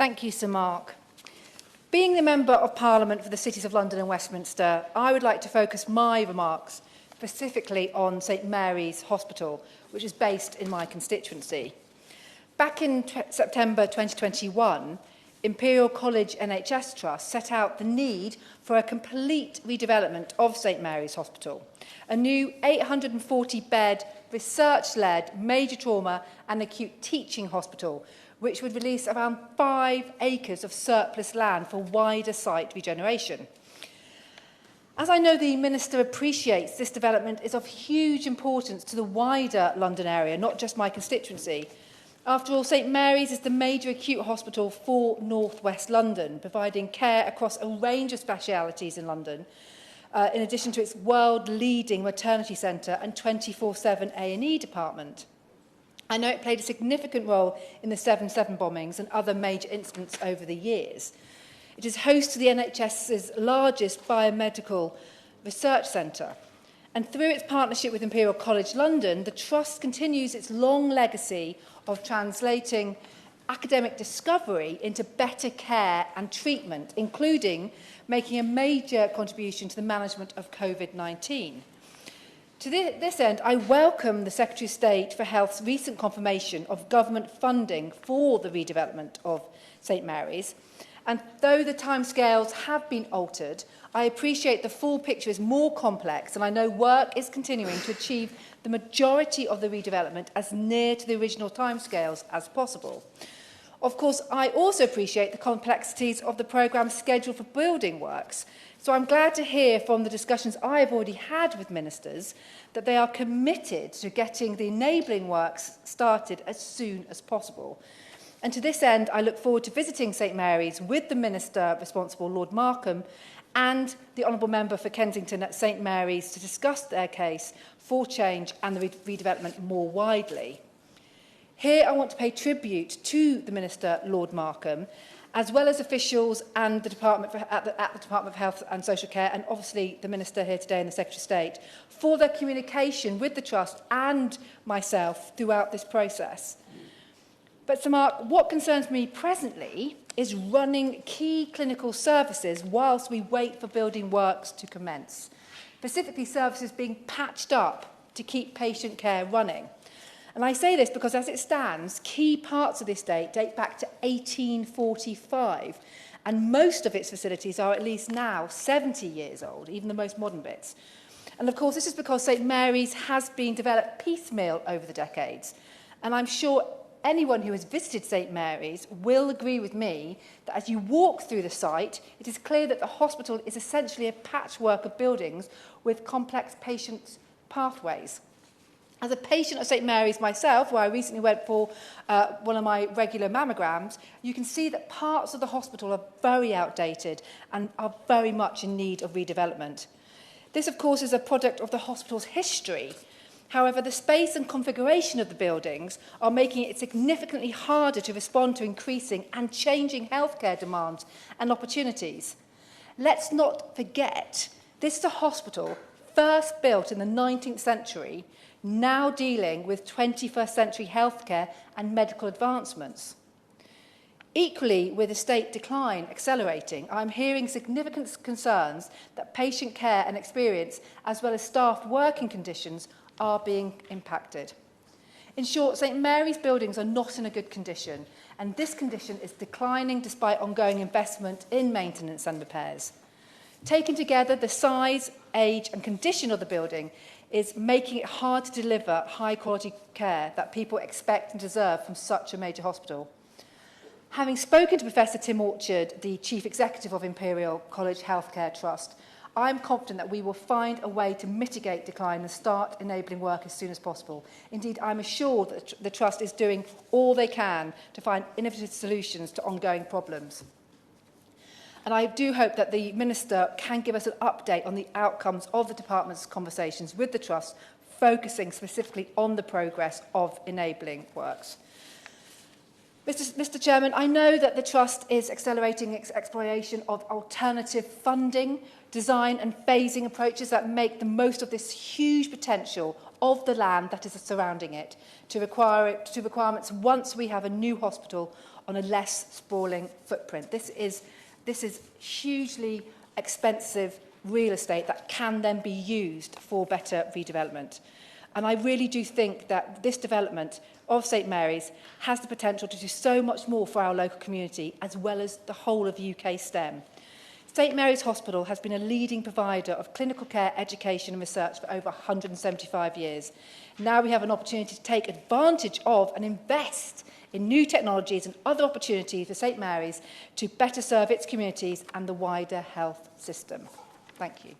Thank you, Sir Mark. Being the Member of Parliament for the Cities of London and Westminster, I would like to focus my remarks specifically on St Mary's Hospital, which is based in my constituency. Back in September 2021, Imperial College NHS Trust set out the need for a complete redevelopment of St Mary's Hospital, a new 840-bed, research-led major trauma and acute teaching hospital, which would release around 5 acres of surplus land for wider site regeneration. As I know the Minister appreciates, this development is of huge importance to the wider London area, not just my constituency. After all, St Mary's is the major acute hospital for North West London, providing care across a range of specialities in London, in addition to its world-leading maternity centre and 24/7 A&E department. I know it played a significant role in the 7/7 bombings and other major incidents over the years. It is host to the NHS's largest biomedical research centre. And through its partnership with Imperial College London, the Trust continues its long legacy of translating academic discovery into better care and treatment, including making a major contribution to the management of COVID-19. To this end, I welcome the Secretary of State for Health's recent confirmation of government funding for the redevelopment of St Mary's. And though the timescales have been altered, I appreciate the full picture is more complex, and I know work is continuing to achieve the majority of the redevelopment as near to the original timescales as possible. Of course, I also appreciate the complexities of the programme schedule for building works. So I'm glad to hear from the discussions I have already had with ministers that they are committed to getting the enabling works started as soon as possible. And to this end, I look forward to visiting St Mary's with the Minister responsible, Lord Markham, and the Honourable Member for Kensington at St Mary's to discuss their case for change and the redevelopment more widely. Here I want to pay tribute to the Minister, Lord Markham, as well as officials and the Department at the Department of Health and Social Care, and obviously the Minister here today and the Secretary of State, for their communication with the Trust and myself throughout this process. But, Sir Mark, what concerns me presently is running key clinical services whilst we wait for building works to commence, specifically services being patched up to keep patient care running. And I say this because, as it stands, key parts of the estate date back to 1845, and most of its facilities are at least now 70 years old, even the most modern bits. And of course, this is because St Mary's has been developed piecemeal over the decades, and I'm sure anyone who has visited St Mary's will agree with me that as you walk through the site, it is clear that the hospital is essentially a patchwork of buildings with complex patient pathways. As a patient of St Mary's myself, where I recently went for one of my regular mammograms, you can see that parts of the hospital are very outdated and are very much in need of redevelopment. This, of course, is a product of the hospital's history. However, the space and configuration of the buildings are making it significantly harder to respond to increasing and changing healthcare demands and opportunities. Let's not forget, this is a hospital first built in the 19th century, now dealing with 21st century healthcare and medical advancements. Equally, with estate decline accelerating, I'm hearing significant concerns that patient care and experience, as well as staff working conditions, are being impacted. In short, St Mary's buildings are not in a good condition, and this condition is declining despite ongoing investment in maintenance and repairs. Taken together, the size, age and condition of the building is making it hard to deliver high-quality care that people expect and deserve from such a major hospital. Having spoken to Professor Tim Orchard, the Chief Executive of Imperial College Healthcare Trust, I'm confident that we will find a way to mitigate decline and start enabling work as soon as possible. Indeed, I'm assured that the Trust is doing all they can to find innovative solutions to ongoing problems. And I do hope that the Minister can give us an update on the outcomes of the Department's conversations with the Trust, focusing specifically on the progress of enabling works. Mr. Chairman, I know that the Trust is accelerating its exploration of alternative funding, design and phasing approaches that make the most of this huge potential of the land that is surrounding it to requirements once we have a new hospital on a less sprawling footprint. This is hugely expensive real estate that can then be used for better redevelopment. And I really do think that this development of St Mary's has the potential to do so much more for our local community, as well as the whole of UK STEM. St Mary's Hospital has been a leading provider of clinical care, education and research for over 175 years. Now we have an opportunity to take advantage of and invest in new technologies and other opportunities for St Mary's to better serve its communities and the wider health system. Thank you.